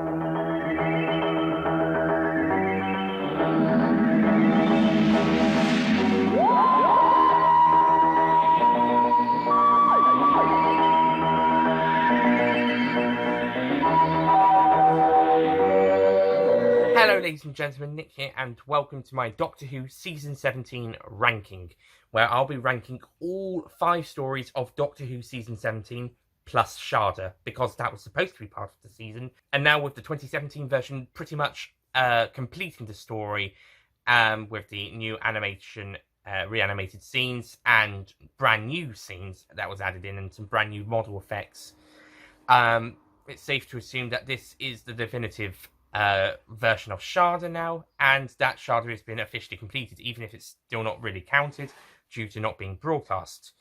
Hello ladies and gentlemen, Nick here, and welcome to my Doctor Who Season 17 ranking, where I'll be ranking all 5 stories of Doctor Who Season 17 plus Shada, because that was supposed to be part of the season, and now with the 2017 version pretty much completing the story, with the new animation, reanimated scenes, and brand new scenes that was added in, and some brand new model effects. It's safe to assume that this is the definitive version of Shada now, and that Shada has been officially completed, even if it's still not really counted due to not being broadcast,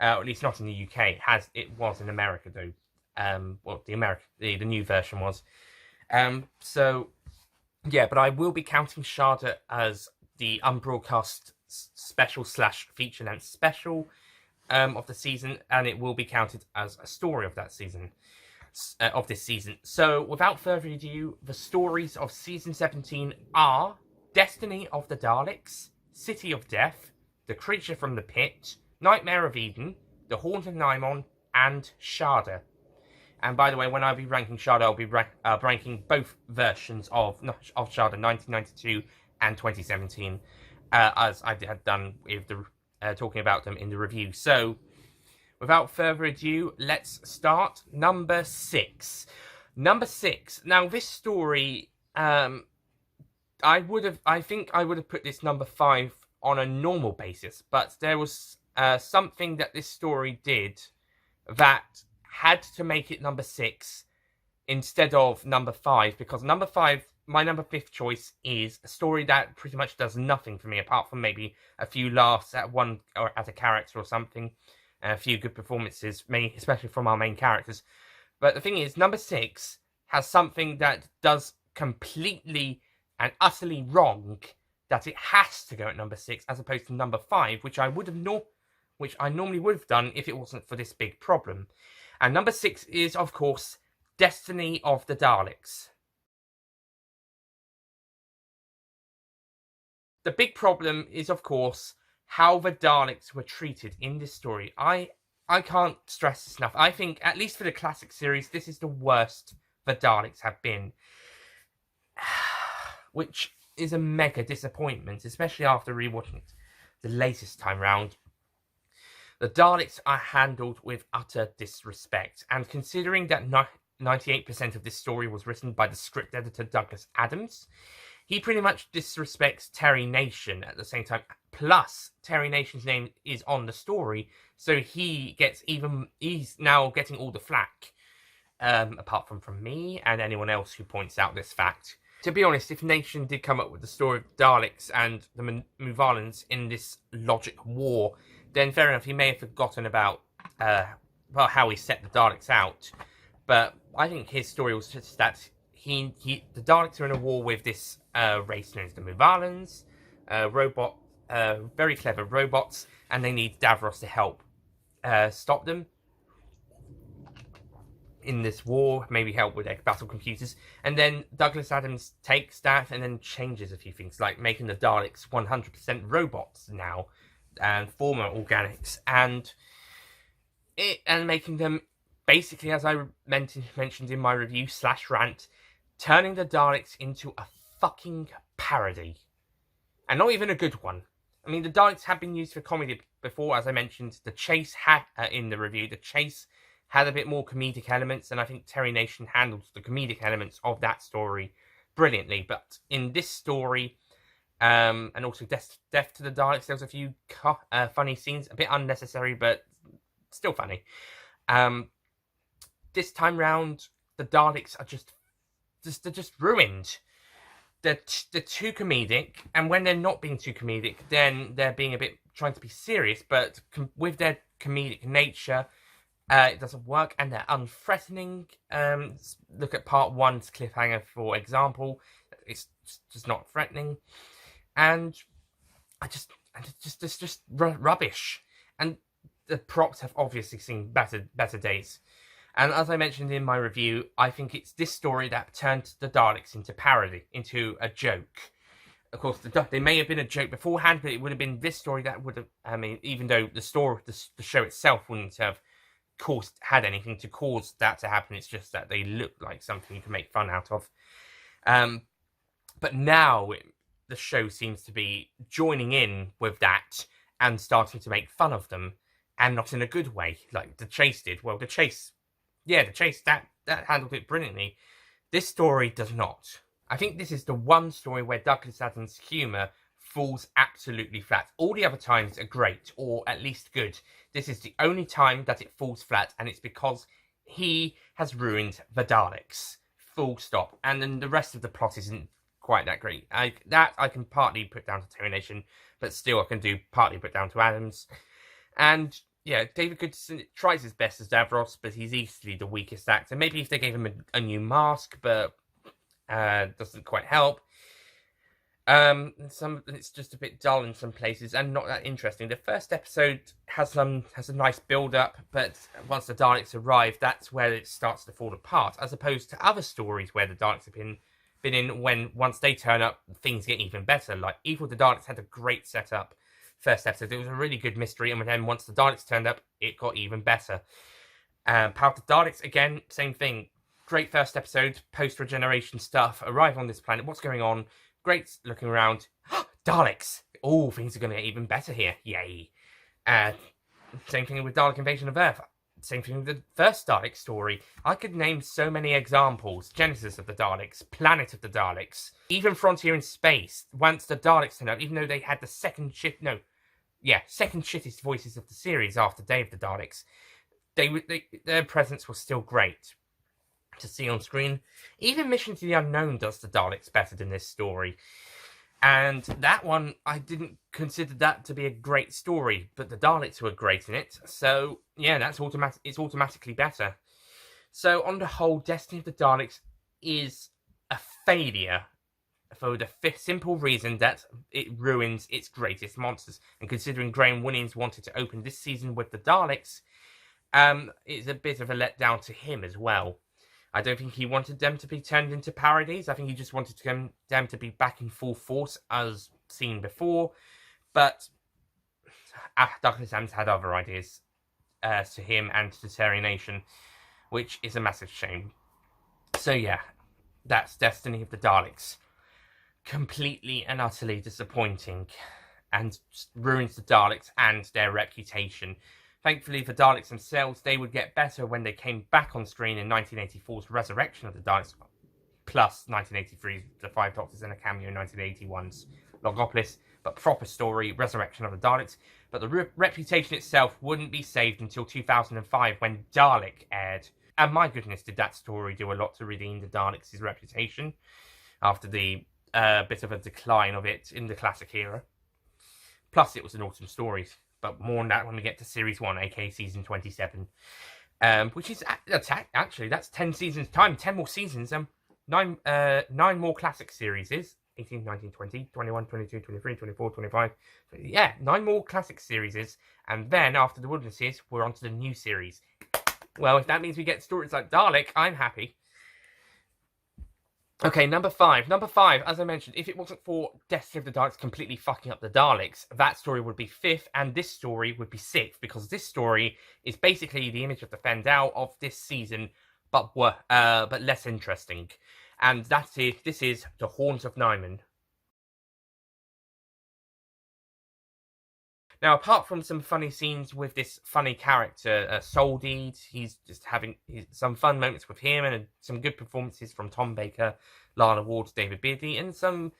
or at least not in the UK. It was in America though. Well, the new version was. So yeah, but I will be counting Shada as the unbroadcast special / feature length special of the season, and it will be counted as a story of that season. Of this season. So, without further ado, the stories of Season 17 are Destiny of the Daleks, City of Death, The Creature from the Pit, Nightmare of Eden, The Horns of Nimon, and Shada. And by the way, when I'll be ranking Shada, I'll be ranking both versions of Shada, 1992 and 2017, as I had done with the talking about them in the review. So, without further ado, let's start. Number 6. Number 6. Now, this story, I think I would have put this number 5 on a normal basis, but there was something that this story did that had to make it number 6 instead of number 5, because number 5, my number 5th choice, is a story that pretty much does nothing for me, apart from maybe a few laughs at one or at a character or something. A few good performances, especially from our main characters. But the thing is, number 6 has something that does completely and utterly wrong, that it has to go at number 6 as opposed to number 5, which I normally would have done if it wasn't for this big problem. And number 6 is, of course, Destiny of the Daleks. The big problem is, of course, how the Daleks were treated in this story. I can't stress this enough. I think, at least for the classic series, this is the worst the Daleks have been. Which is a mega disappointment, especially after rewatching it the latest time round. The Daleks are handled with utter disrespect, and considering that 98% of this story was written by the script editor Douglas Adams, he pretty much disrespects Terry Nation at the same time. Plus, Terry Nation's name is on the story, so he's now getting all the flack. Apart from me and anyone else who points out this fact. To be honest, if Nation did come up with the story of Daleks and the Muvalans in this logic war, then fair enough, he may have forgotten about how he set the Daleks out. But I think his story was just that the Daleks are in a war with this race known as the Muvalans, very clever robots, and they need Davros to help stop them in this war, maybe help with their battle computers. And then Douglas Adams takes that and then changes a few things, like making the Daleks 100% robots now, and former organics, and making them basically, as I mentioned in my review / rant, turning the Daleks into a fucking parody. And not even a good one. I mean, the Daleks have been used for comedy before, as I mentioned. The chase had, in the review, the chase had a bit more comedic elements, and I think Terry Nation handles the comedic elements of that story brilliantly. But in this story, and also Death to the Daleks, there was a few funny scenes, a bit unnecessary, but still funny. This time round, the Daleks are just ruined. They're too comedic, and when they're not being too comedic, then they're being a bit trying to be serious, but with their comedic nature, it doesn't work, and they're unthreatening. Look at part 1's cliffhanger, for example. It's just not threatening, and it's just rubbish. And the props have obviously seen better days. And as I mentioned in my review, I think it's this story that turned the Daleks into parody, into a joke. Of course, they may have been a joke beforehand, but it would have been this story that would have. I mean, even though the show itself wouldn't have had anything to cause that to happen, it's just that they look like something you can make fun out of. But now the show seems to be joining in with that and starting to make fun of them, and not in a good way, like The Chase did. Well, The Chase, that handled it brilliantly. This story does not. I think this is the one story where Douglas Adams' humour falls absolutely flat. All the other times are great, or at least good. This is the only time that it falls flat, and it's because he has ruined the Daleks. Full stop. And then the rest of the plot isn't quite that great. I can partly put down to Termination, but still I can partly put down to Adams. And yeah, David Goodson tries his best as Davros, but he's easily the weakest actor. Maybe if they gave him a new mask, but doesn't quite help. It's just a bit dull in some places and not that interesting. The first episode has a nice build up, but once the Daleks arrive, that's where it starts to fall apart. As opposed to other stories where the Daleks have been in, when once they turn up, things get even better. Like Evil the Daleks had a great setup. First episode, it was a really good mystery, and then once the Daleks turned up, it got even better. Power of the Daleks, again, same thing. Great first episode, post-regeneration stuff, arrive on this planet, what's going on, great looking around, Daleks! Oh, things are going to get even better here, yay. Same thing with Dalek Invasion of Earth, same thing with the first Dalek story. I could name so many examples. Genesis of the Daleks, Planet of the Daleks, even Frontier in Space, once the Daleks turned up, even though they had the second shittest voices of the series after Day of the Daleks, their presence was still great to see on screen. Even Mission to the Unknown does the Daleks better than this story. And that one, I didn't consider that to be a great story, but the Daleks were great in it. So, yeah, it's automatically better. So, on the whole, Destiny of the Daleks is a failure for the simple reason that it ruins its greatest monsters. And considering Graham Williams wanted to open this season with the Daleks, it's a bit of a letdown to him as well. I don't think he wanted them to be turned into parodies. I think he just wanted them to be back in full force as seen before. But Douglas Adams had other ideas to him and to Terry Nation, which is a massive shame. So yeah, that's Destiny of the Daleks. Completely and utterly disappointing, and ruins the Daleks and their reputation. Thankfully for Daleks themselves, they would get better when they came back on screen in 1984's Resurrection of the Daleks, plus 1983's The Five Doctors and a cameo in 1981's Logopolis, but proper story, Resurrection of the Daleks. But the reputation itself wouldn't be saved until 2005 when Dalek aired. And my goodness, did that story do a lot to redeem the Daleks' reputation after the bit of a decline of it in the classic era. Plus, it was an awesome story. But more on that when we get to Series 1, aka Season 27. Which is, actually, that's 10 seasons time, 10 more seasons. 9 more classic series, 18, 19, 20, 21, 22, 23, 24, 25. Yeah, 9 more classic series. And then, after the Wilderness series, we're on to the new series. Well, if that means we get stories like Dalek, I'm happy. Okay, number 5. Number 5, as I mentioned, if it wasn't for Destiny of the Daleks completely fucking up the Daleks, that story would be 5th, and this story would be 6th, because this story is basically the image of the Fendal of this season, but less interesting. And that's it. This is the Horns of Nimon. Now, apart from some funny scenes with this funny character, Soldeed, he's just having some fun moments with him, and some good performances from Tom Baker, Lana Ward, David Beardley, and some...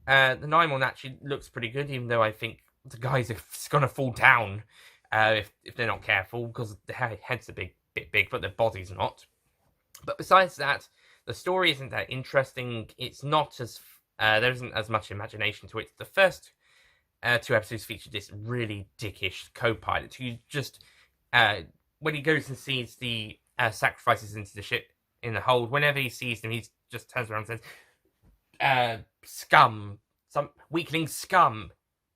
the Nimon actually looks pretty good, even though I think the guys are going to fall down if they're not careful, because their heads are bit big, but their body's not. But besides that, the story isn't that interesting. It's not as... there isn't as much imagination to it. The first... 2 episodes featured this really dickish co-pilot who just, when he goes and sees the sacrifices into the ship in the hold, whenever he sees them, he just turns around and says, scum, some weakling scum,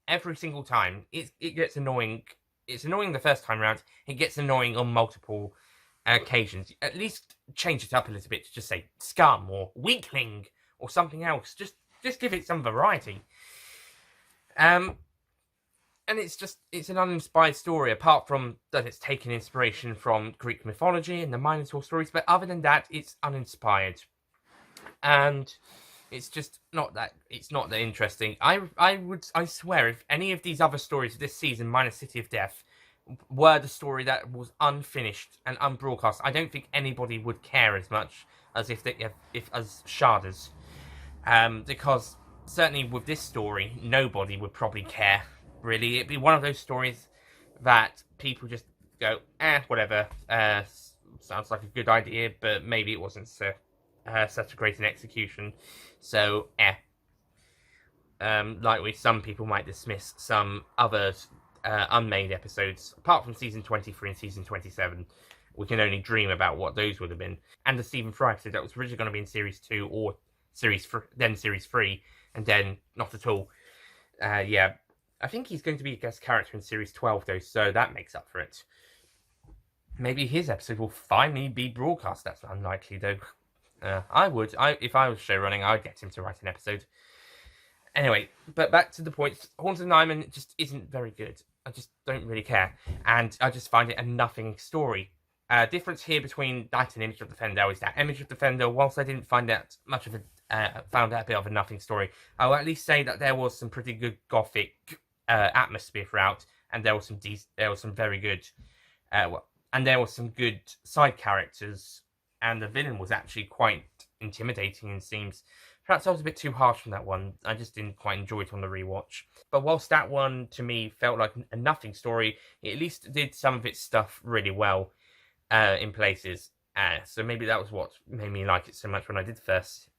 every single time. It gets annoying. It's annoying the first time around. It gets annoying on multiple occasions. At least change it up a little bit to just say scum or weakling or something else. Just give it some variety. And it's an uninspired story, apart from that it's taken inspiration from Greek mythology and the Minotaur stories, but other than that, it's uninspired. And it's just not that interesting. I swear, if any of these other stories this season, minus City of Death, were the story that was unfinished and unbroadcast, I don't think anybody would care as much as as Shada's. Because certainly with this story, nobody would probably care, really. It'd be one of those stories that people just go, whatever, sounds like a good idea, but maybe it wasn't such a great an execution, so likely some people might dismiss some other unmade episodes, apart from season 23 and season 27. We can only dream about what those would have been. And the Stephen Fry episode that was originally going to be in series 2 or series 3, and then not at all. I think he's going to be a guest character in series 12 though, so that makes up for it. Maybe his episode will finally be broadcast. That's unlikely though. If I was showrunning, I'd get him to write an episode. Anyway, but back to the point. Horns of Nimon just isn't very good. I just don't really care. And I just find it a nothing story. Difference here between that and Image of Defender is that Image of Defender, whilst I didn't find that much of found that a bit of a nothing story, I will at least say that there was some pretty good gothic atmosphere throughout, and there was some very good, and there was some good side characters, and the villain was actually quite intimidating in seems. Perhaps I was a bit too harsh on that one. I just didn't quite enjoy it on the rewatch. But whilst that one, to me, felt like a nothing story, it at least did some of its stuff really well in places. So maybe that was what made me like it so much when I did first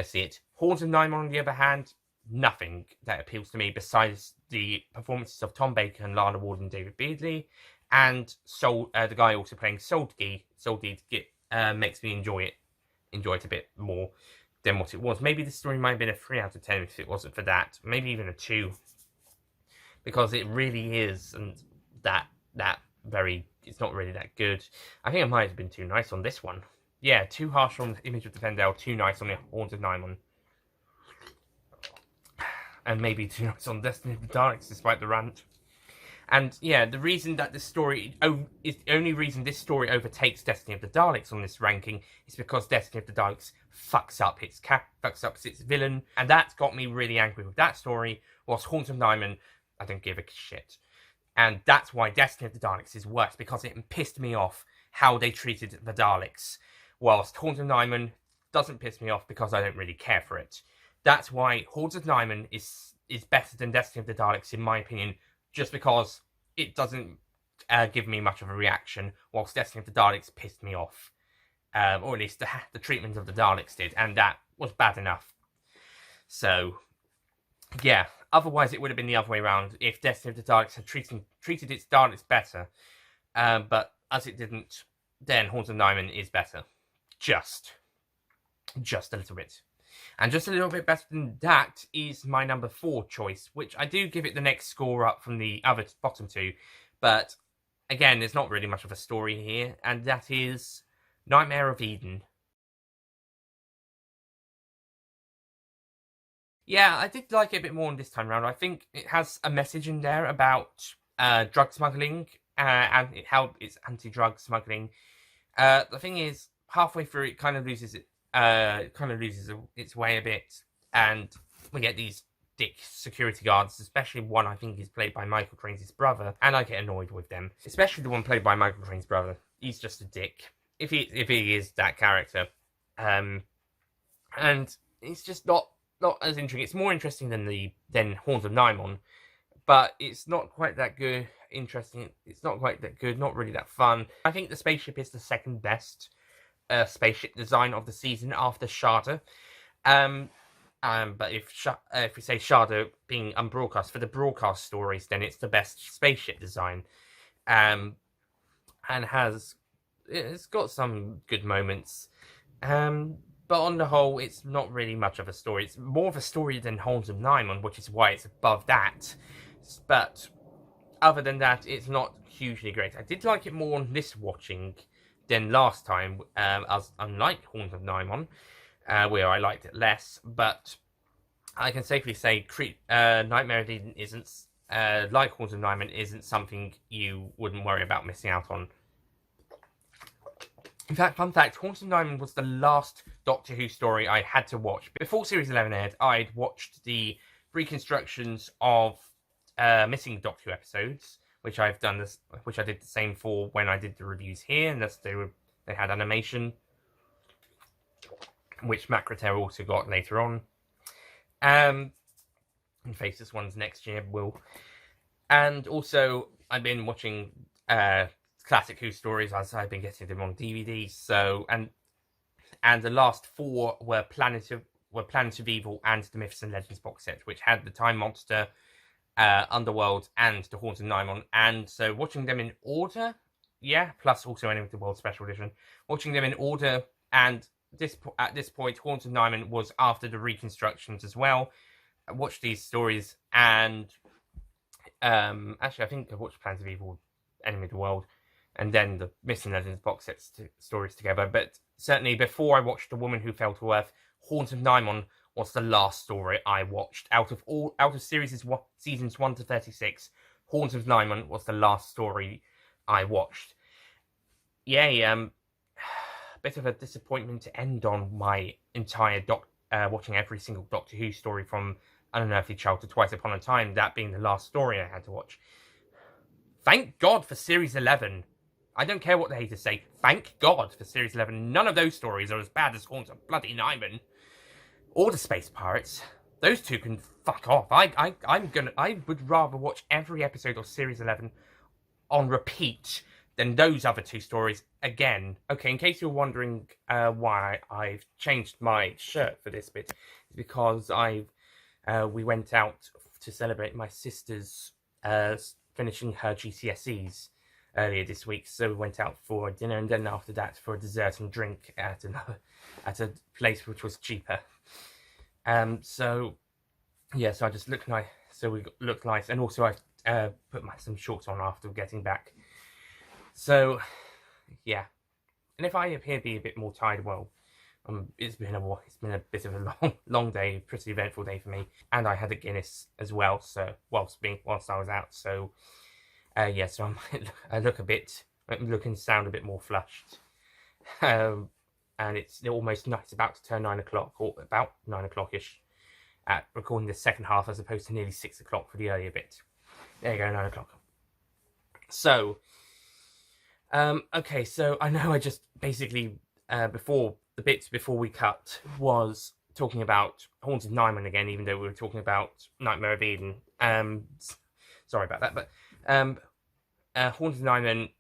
see it. Horns of Nimon, on the other hand, nothing that appeals to me besides the performances of Tom Baker and Lana Ward and David Beardley, and the guy also playing Soldeed makes me enjoy it a bit more than what it was. Maybe the story might have been a 3 out of 10 if it wasn't for that. Maybe even a 2. Because it really is, and it's not really that good. I think I might have been too nice on this one. Yeah, too harsh on Image of Defender, too nice on the Horns of Nimon. And maybe too nice on Destiny of the Daleks, despite the rant. And yeah, the reason that the only reason this story overtakes Destiny of the Daleks on this ranking is because Destiny of the Daleks fucks up its villain, and that got me really angry with that story. Whilst Horns of Nimon, I don't give a shit, and that's why Destiny of the Daleks is worse, because it pissed me off how they treated the Daleks. Whilst Horns of Nimon doesn't piss me off because I don't really care for it. That's why Horns of Nimon is better than Destiny of the Daleks in my opinion. Just because it doesn't give me much of a reaction, whilst Destiny of the Daleks pissed me off. Or at least the treatment of the Daleks did, and that was bad enough. So, yeah, otherwise it would have been the other way around if Destiny of the Daleks had treated its Daleks better. But as it didn't, then Horns of Nimon is better. Just a little bit. And just a little bit better than that is my number 4 choice, which I do give it the next score up from the other bottom 2. But again, there's not really much of a story here, and that is Nightmare of Eden. Yeah, I did like it a bit more this time around. I think it has a message in there about drug smuggling and how it's anti-drug smuggling. The thing is, halfway through, it kind of loses its way a bit, and we get these dick security guards, especially one I think is played by Michael Crane's brother, and I get annoyed with them, especially the one played by Michael Crane's brother. He's just a dick, if he is that character, and it's just not as interesting. It's more interesting than Horns of Nimon, but it's not quite that good. Interesting. It's not quite that good. Not really that fun. I think the spaceship is the second best spaceship design of the season after Shada. But if we say Shada being unbroadcast for the broadcast stories, then it's the best spaceship design. And it's got some good moments. But on the whole, it's not really much of a story. It's more of a story than Horns of Nimon, which is why it's above that. But other than that, it's not hugely great. I did like it more on this watching, than last time, as unlike Horns of Nimon, where I liked it less. But I can safely say Nightmare of Eden isn't, like Horns of Nimon, isn't something you wouldn't worry about missing out on. In fact, fun fact, Horns of Nimon was the last Doctor Who story I had to watch. Before Series 11 aired, I'd watched the reconstructions of missing Doctor Who episodes, which I did the same for when I did the reviews here, and they had animation, which Macroterra also got later on. And Faceless Ones next year will. And also, I've been watching classic Who stories as I've been getting them on DVD. So and the last 4 were Planet of Evil and the Myths and Legends box set, which had the Time Monster, Underworld, and the Horns of Nimon. And so watching them in order, plus also Enemy of the World Special Edition, watching them in order, and at this point, Horns of Nimon was after the reconstructions as well. I watched these stories, and actually I think I watched Planet of Evil, Enemy of the World, and then the Myths and Legends box set stories together. But certainly before I watched The Woman Who Fell to Earth, Horns of Nimon was the last story I watched. Out of seasons 1 to 36, Horns of Nimon was the last story I watched. Bit of a disappointment to end on my entire watching every single Doctor Who story from Unearthly Child to Twice Upon a Time, that being the last story I had to watch. Thank God for Series 11. I don't care what the haters say. Thank God for Series 11. None of those stories are as bad as Horns of Bloody Nimon or the Space Pirates. Those two can fuck off. I would rather watch every episode of Series 11 on repeat than those other 2 stories again. Okay, in case you're wondering why I've changed my shirt for this bit, it's because we went out to celebrate my sister's finishing her GCSEs earlier this week, so we went out for dinner, and then after that for a dessert and drink at a place which was cheaper. So I just looked nice. So we looked nice, and also I put some shorts on after getting back. So yeah, and if I appear to be a bit more tired, well, it's been a bit of a long day, pretty eventful day for me, and I had a Guinness as well. So whilst I was out, so. So I look and sound a bit more flushed. And it's about to turn 9 o'clock, or about 9 o'clock-ish, at recording the second half as opposed to nearly 6 o'clock for the earlier bit. There you go, 9 o'clock. So, okay, so I know I just basically, before we cut, was talking about Horns of Nimon again, even though we were talking about Nightmare of Eden. Sorry about that, but Horns of Nimon,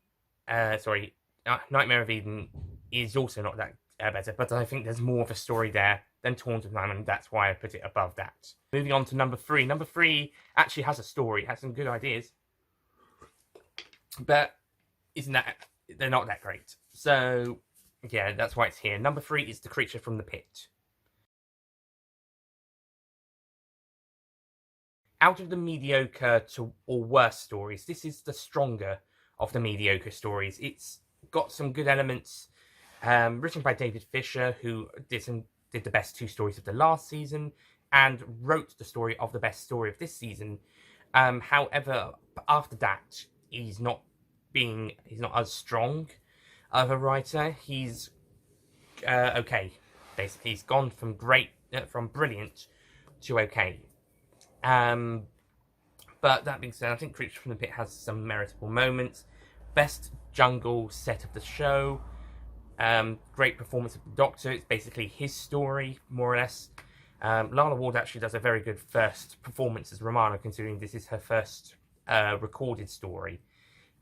Nightmare of Eden is also not that better, but I think there's more of a story there than Horns of Nimon. That's why I put it above that. Moving on to number 3. Number 3 actually has a story, has some good ideas, but they're not that great. So yeah, that's why it's here. Number 3 is The Creature from the Pit. Out of the mediocre or worse stories, this is the stronger of the mediocre stories. It's got some good elements, written by David Fisher, who did the best 2 stories of the last season, and wrote the story of the best story of this season. However, after that, he's not as strong of a writer. He's okay. Basically, he's gone from brilliant to okay. But that being said, I think Creature from the Pit has some meritable moments. Best jungle set of the show. Great performance of the Doctor. It's basically his story, more or less. Lana Ward actually does a very good first performance as Romana, considering this is her first recorded story.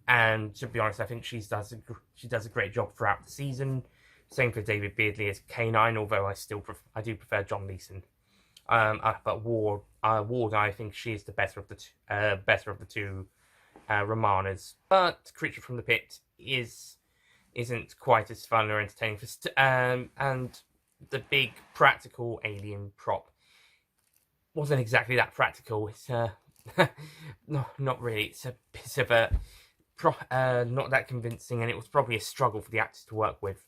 And to be honest, I think she does a great job throughout the season. Same for David Beardley as K9, although I do prefer John Leeson. But Ward, I think she is the better of the two Romanas. But Creature from the Pit isn't quite as fun or entertaining. And the big practical alien prop wasn't exactly that practical. It's not really. It's a bit of a not that convincing, and it was probably a struggle for the actors to work with.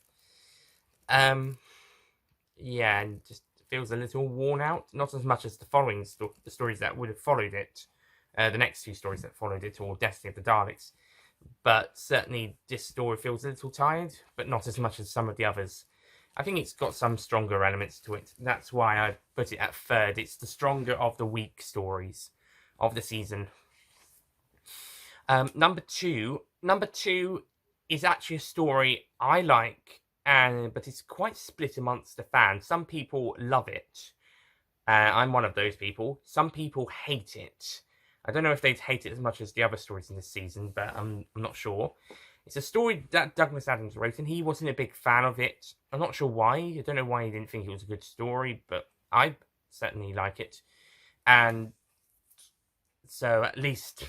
Yeah, and just feels a little worn out. Not as much as the following the stories that would have followed it, the next two stories that followed it, or Destiny of the Daleks. But certainly this story feels a little tired, but not as much as some of the others. I think it's got some stronger elements to it. That's why I put it at third. It's the stronger of the weak stories of the season. Number two is actually a story I like, but it's quite split amongst the fans. Some people love it. I'm one of those people. Some people hate it. I don't know if they'd hate it as much as the other stories in this season, but I'm not sure. It's a story that Douglas Adams wrote, and he wasn't a big fan of it. I'm not sure why. I don't know why he didn't think it was a good story, but I certainly like it. And so at least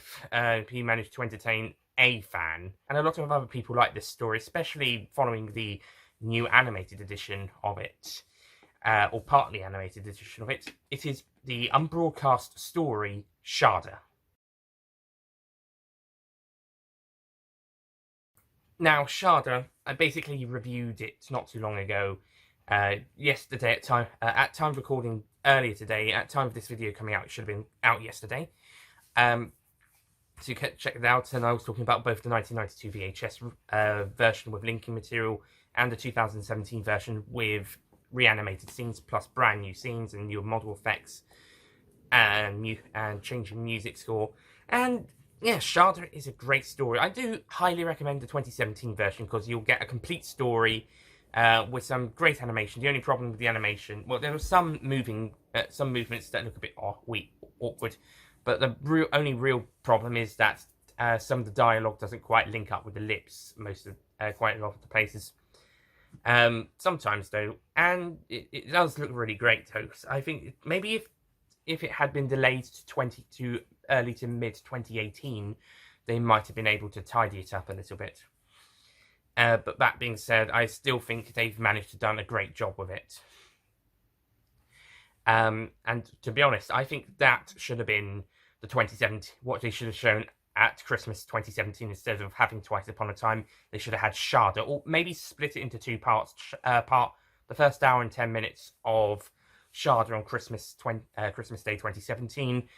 he managed to entertain a fan. And a lot of other people like this story, especially following the new animated edition of it, or partly animated edition of it. It is the unbroadcast story, Shada. Now, Shada, I basically reviewed it not too long ago, yesterday at time of recording earlier today. At time of this video coming out, it should have been out yesterday. So you can check it out, and I was talking about both the 1992 VHS version with linking material and the 2017 version with reanimated scenes plus brand new scenes and new model effects and changing music score. And yeah, Shada is a great story. I do highly recommend the 2017 version because you'll get a complete story with some great animation. The only problem with the animation, well, there were some movements that look a bit awkward, but the only real problem is that some of the dialogue doesn't quite link up with the lips quite a lot of the places. Sometimes though, and it does look really great though. I think maybe if it had been delayed to early to mid 2018, they might have been able to tidy it up a little bit. But that being said, I still think they've managed to done a great job with it. And to be honest, I think that should have been the 2017, what they should have shown at Christmas 2017 instead of having Twice Upon a Time. They should have had Shada, or maybe split it into two parts. The first hour and 10 minutes of Shada on Christmas Day 2017,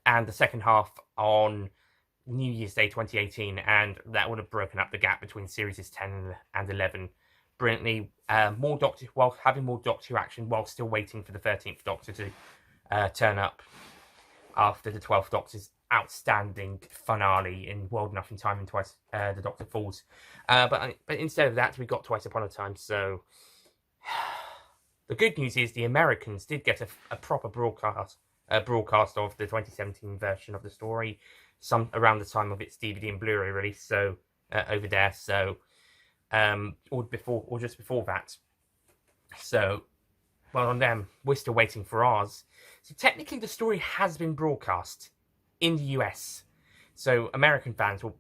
and the second half on New Year's Day 2018, and that would have broken up the gap between series 10 and 11 brilliantly. More Doctor, while having more Doctor Who action, while still waiting for the 13th Doctor to turn up after the 12th Doctor's outstanding finale in World Enough in Time and Twice the Doctor Falls. But instead of that, we got Twice Upon a Time. So the good news is the Americans did get a proper broadcast of the 2017 version of the story, some around the time of its DVD and Blu-ray release. So over there, so or just before that. So well on them. We're still waiting for ours. So technically, the story has been broadcast in the US. So American fans will,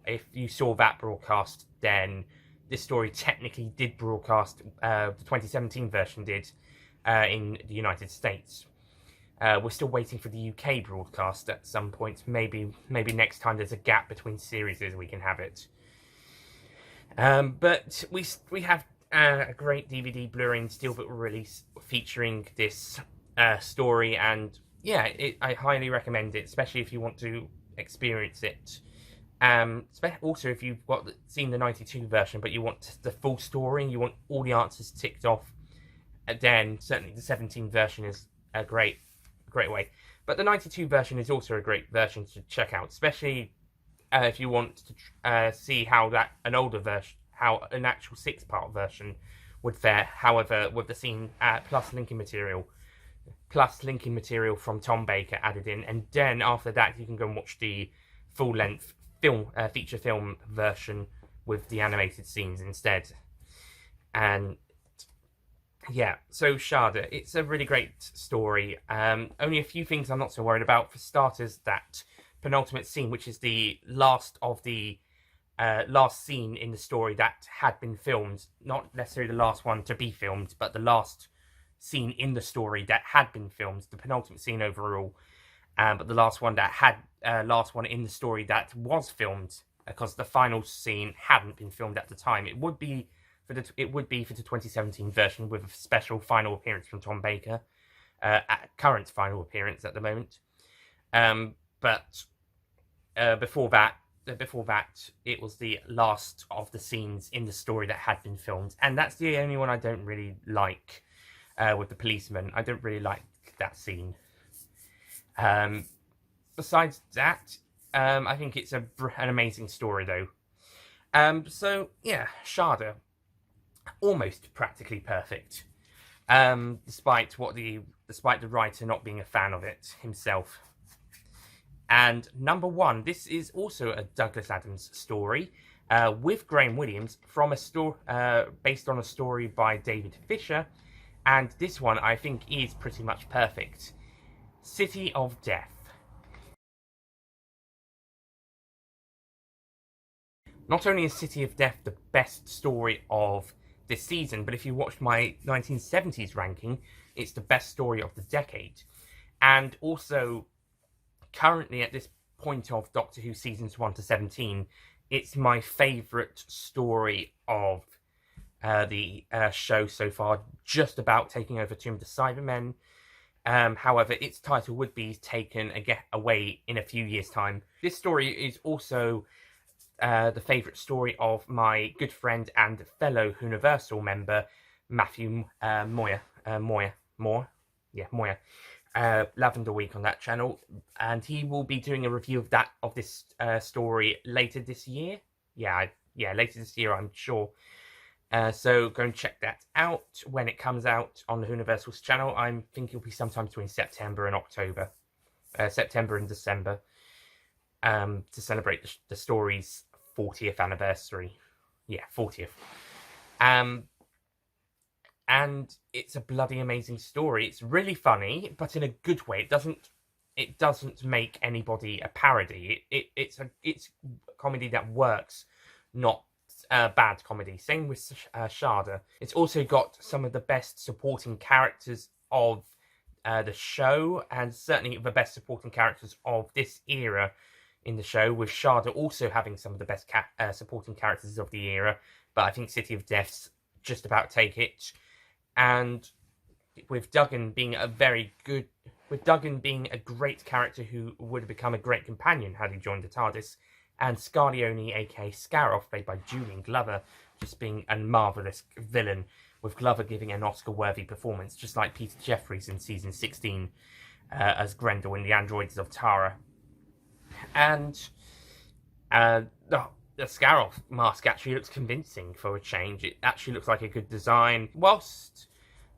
if you saw that broadcast, then this story technically did broadcast. The 2017 version did in the United States. We're still waiting for the UK broadcast at some point. Maybe next time there's a gap between series, we can have it. But we have a great DVD, Blu-ray, and Steelbook release featuring this story, and yeah, I highly recommend it, especially if you want to experience it. Also, if you've seen the 92 version, but you want the full story and you want all the answers ticked off, then certainly the 17 version is a great way. But the 92 version is also a great version to check out, especially if you want to see how an older version, how an actual 6-part version would fare. However, with the scene plus linking material from Tom Baker added in, and then after that you can go and watch the full-length feature film version with the animated scenes instead. And yeah, so Shada, it's a really great story. Only a few things I'm not so worried about. For starters, that penultimate scene, which is the last scene in the story that had been filmed, not necessarily the last one to be filmed, but the last scene in the story that had been filmed, the penultimate scene overall. but the last one that had last one in the story that was filmed, because the final scene hadn't been filmed at the time. It would be for the 2017 version with a special final appearance from Tom Baker, current final appearance at the moment. But before that, it was the last of the scenes in the story that had been filmed, and that's the only one I don't really like. With the policeman, I don't really like that scene. Besides that, I think it's an amazing story, though. So yeah, Shada, almost practically perfect, despite the writer not being a fan of it himself. And number one, this is also a Douglas Adams story, with Graham Williams from a story based on a story by David Fisher, and this one I think is pretty much perfect. City of Death. Not only is City of Death the best story of this season, but if you watch my 1970s ranking, it's the best story of the decade. And also, currently at this point of Doctor Who seasons 1 to 17, it's my favourite story of the show so far, just about taking over Tomb of the Cybermen. However, its title would be taken away in a few years' time. This story is also the favourite story of my good friend and fellow Universal member, Matthew Moyer. Lavender Week on that channel, and he will be doing a review of this story later this year. Later this year, I'm sure. So go and check that out when it comes out on the Universal's channel. I think it'll be sometime between September and October, September and December, to celebrate the story's 40th anniversary. Yeah, 40th. And it's a bloody amazing story. It's really funny, but in a good way. It doesn't make anybody a parody. It's comedy that works, not bad comedy. Same with Shada. It's also got some of the best supporting characters of the show, and certainly the best supporting characters of this era in the show, with Shada also having some of the best supporting characters of the era. But I think City of Death's just about take it. And with Duggan being a great character who would have become a great companion had he joined the TARDIS, and Scarlione, aka Scaroff, played by Julian Glover, just being a marvellous villain, with Glover giving an Oscar-worthy performance, just like Peter Jeffries in season 16 as Grendel in The Androids of Tara. And the Scaroff mask actually looks convincing for a change. It actually looks like a good design. Whilst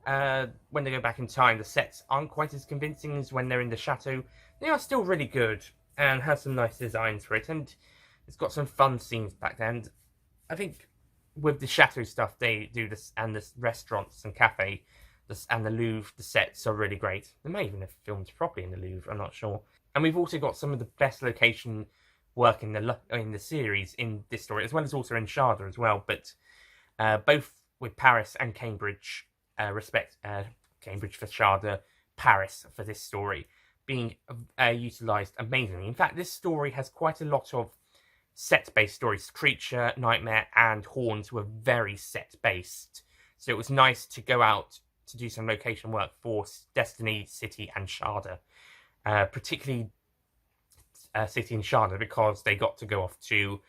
when they go back in time, the sets aren't quite as convincing as when they're in the chateau, they are still really good and have some nice designs for it. And it's got some fun scenes back then. And I think with the chateau stuff they do this, and the restaurants and cafe, and the Louvre, the sets are really great. They may even have filmed properly in the Louvre, I'm not sure. And we've also got some of the best location work in the series in this story, as well as also in Shada as well. But both with Paris and Cambridge, Cambridge for Shada, Paris for this story, being utilised amazingly. In fact, this story has quite a lot of set-based stories. Creature, Nightmare, and Horns were very set-based. So it was nice to go out to do some location work for Destiny, City, and Shada. Particularly City and Shada, because they got to go off to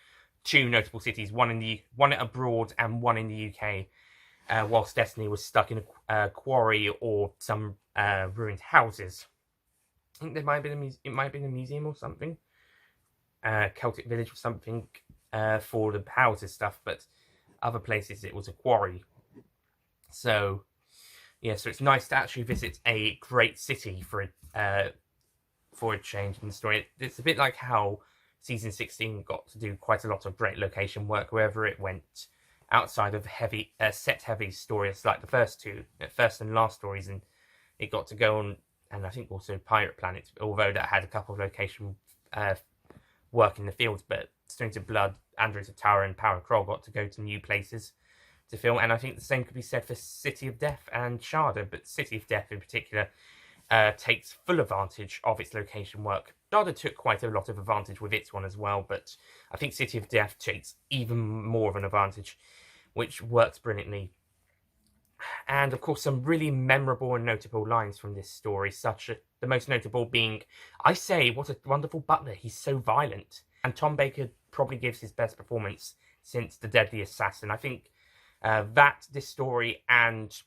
two notable cities, one abroad and one in the UK, whilst Destiny was stuck in a quarry or some ruined houses. I think it might have been a museum or something, Celtic village or something for the houses stuff, but other places it was a quarry. So yeah, so it's nice to actually visit a great city for a change in the story. It's a bit like how season 16 got to do quite a lot of great location work wherever it went, outside of heavy set-heavy stories like the first and last stories, and it got to go on. And I think also Pirate Planet, although that had a couple of location work in the fields, but Stones of Blood, Androids of Tower, and Power and Kroll got to go to new places to film. And I think the same could be said for City of Death and Shada, but City of Death in particular takes full advantage of its location work. Shada took quite a lot of advantage with its one as well, but I think City of Death takes even more of an advantage, which works brilliantly. And of course, some really memorable and notable lines from this story, the most notable being, "I say, what a wonderful butler, he's so violent." And Tom Baker probably gives his best performance since The Deadly Assassin. I think this story and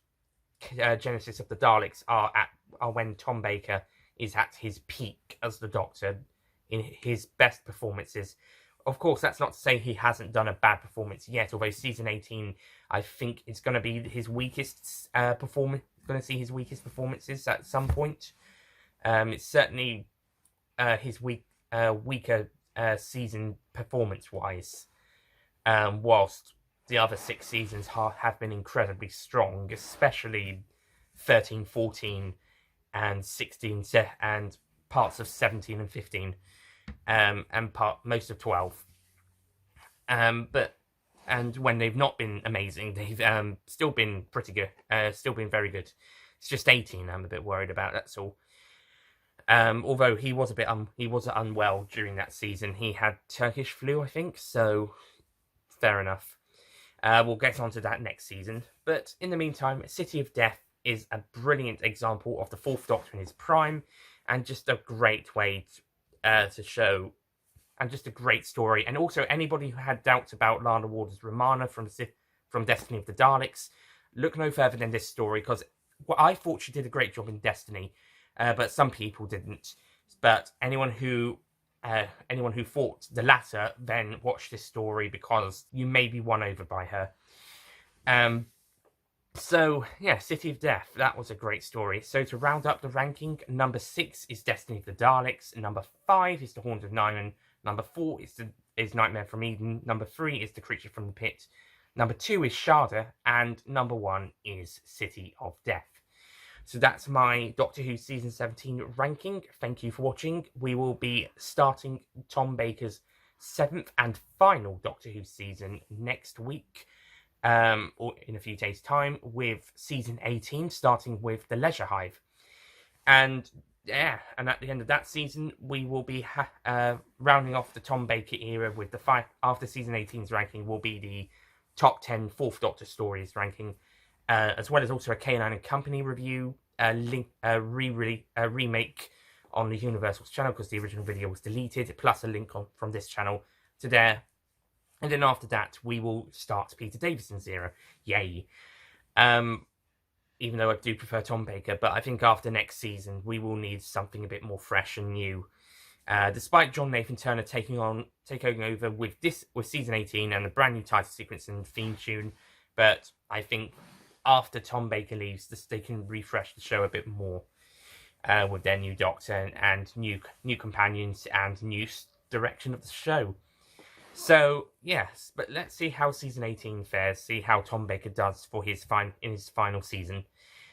Genesis of the Daleks are when Tom Baker is at his peak as the Doctor, in his best performances. Of course, that's not to say he hasn't done a bad performance yet, although season 18, I think, is going to be his weakest performance. Going to see his weakest performances at some point. It's certainly his weaker season performance-wise, whilst the other 6 seasons have been incredibly strong, especially 13, 14, and 16, and parts of 17 and 15. And most of 12. And when they've not been amazing, they've still been pretty good. Still been very good. It's just 18 I'm a bit worried about, that's all. Although he was unwell during that season. He had Turkish flu, I think, so fair enough. We'll get onto that next season. But in the meantime, City of Death is a brilliant example of the 4th Doctor in his prime, and just a great way to show, and just a great story. And also, anybody who had doubts about Lana Warder's Romana from Destiny of the Daleks, look no further than this story, because I thought she did a great job in Destiny, but some people didn't. But anyone who thought the latter, then watch this story, because you may be won over by her. So, yeah, City of Death, that was a great story. So, to round up the ranking, number 6 is Destiny of the Daleks, number 5 is The Horns of Nimon, number 4 is Nightmare from Eden, number 3 is The Creature from the Pit, number 2 is Shada, and number 1 is City of Death. So that's my Doctor Who Season 17 ranking. Thank you for watching. We will be starting Tom Baker's 7th and final Doctor Who season next week. Or in a few days' time, with season 18, starting with The Leisure Hive. And yeah, and at the end of that season, we will be rounding off the Tom Baker era with after season 18's ranking will be the top 10 4th Doctor stories ranking, as well as also a K9 and Company review, a remake on the Universal's channel, because the original video was deleted, plus a link from this channel to there. And then after that, we will start Peter Davison's era. Yay. Even though I do prefer Tom Baker, but I think after next season, we will need something a bit more fresh and new. Despite John Nathan Turner taking over with season 18 and a brand new title sequence and theme tune, but I think after Tom Baker leaves, they can refresh the show a bit more with their new Doctor and new companions and new direction of the show. So, yes, but let's see how season 18 fares, see how Tom Baker does for his final season,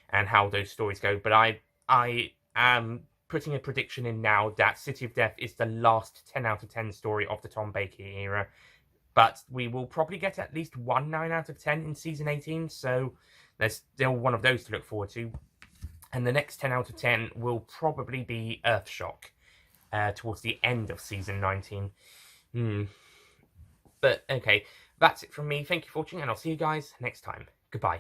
and how those stories go. But I am putting a prediction in now that City of Death is the last 10 out of 10 story of the Tom Baker era. But we will probably get at least one 9 out of 10 in season 18, so there's still one of those to look forward to. And the next 10 out of 10 will probably be Earthshock towards the end of season 19. But, okay, that's it from me. Thank you for watching, and I'll see you guys next time. Goodbye.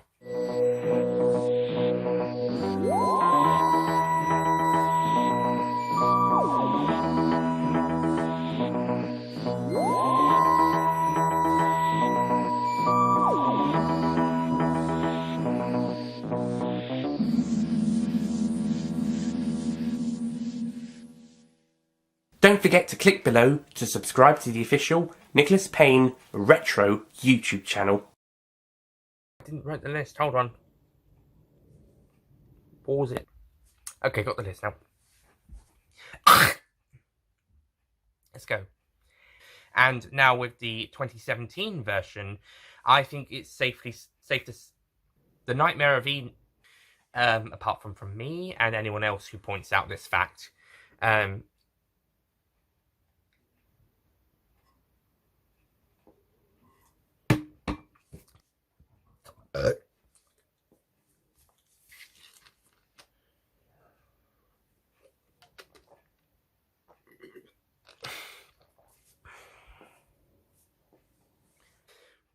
Don't forget to click below to subscribe to the official Nicholas Payne Retro YouTube channel. I didn't write the list, hold on. Pause it. Okay, got the list now. Let's go. And now with the 2017 version, I think it's safe to The Nightmare of Eden, apart from me and anyone else who points out this fact,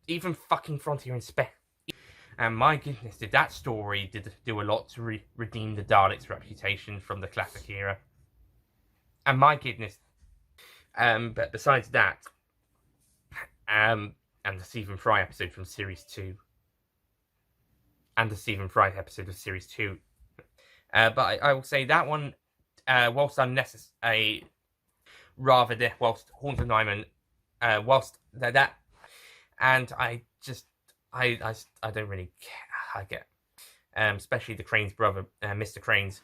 even fucking Frontier in Space. And my goodness, did that story do a lot to redeem the Daleks' reputation from the classic era. And my goodness, but besides that, and the Stephen Fry episode from Series 2, and the Stephen Fry episode of Series 2, but I will say that one, whilst unnecessary, whilst Horns of Nimon, whilst that, and I don't really care. I get, especially the Crane's brother, Mr. Crane's.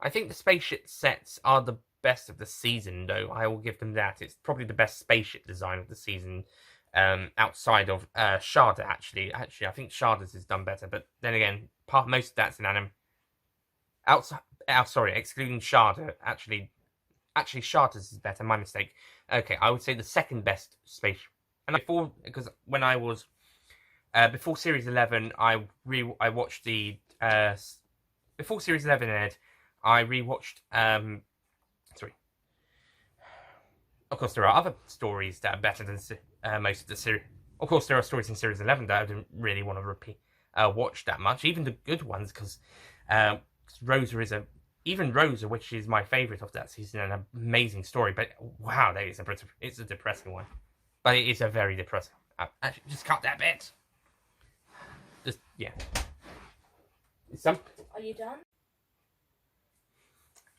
I think the spaceship sets are the best of the season, though. I will give them that. It's probably the best spaceship design of the season, outside of Shada. Actually, I think Shada's is done better. But then again, most of that's in anime. Excluding Shada. Actually, Shada's is better. My mistake. Okay, I would say the second best spaceship. And because when I was before Series 11, I watched the before Series 11 aired, I rewatched. Of course, there are other stories that are better than most of the series. Of course, there are stories in Series 11 that I didn't really want to watch that much, even the good ones, because Rosa is even Rosa, which is my favourite of that season, an amazing story. But wow, it's a depressing one. But it is a very depressing. Actually, just cut that bit. Just yeah. Are you done?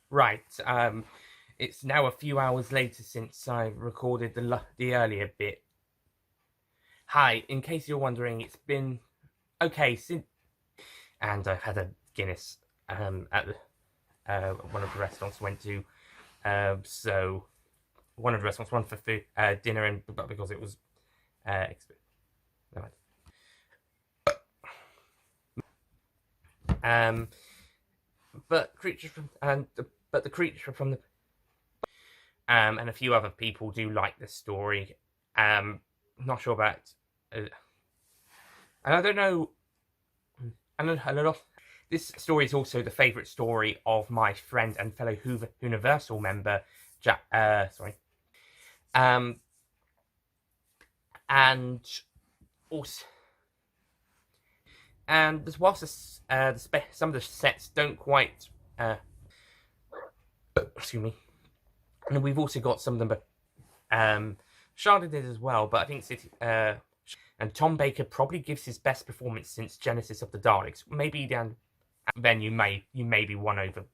Right. It's now a few hours later since I recorded the earlier bit. Hi, in case you're wondering, it's been okay since, and I've had a Guinness at the one of the restaurants I went to. So one of the restaurants, one for food, dinner, and but because it was expensive. But the creature from the and a few other people do like this story. Not sure about, and I don't know. And a lot. This story is also the favourite story of my friend and fellow Universal member, Jack. And also, and whilst some of the sets don't quite, excuse me, and we've also got some of them, but Shada did as well. But I think and Tom Baker probably gives his best performance since Genesis of the Daleks. Maybe then you may be won over,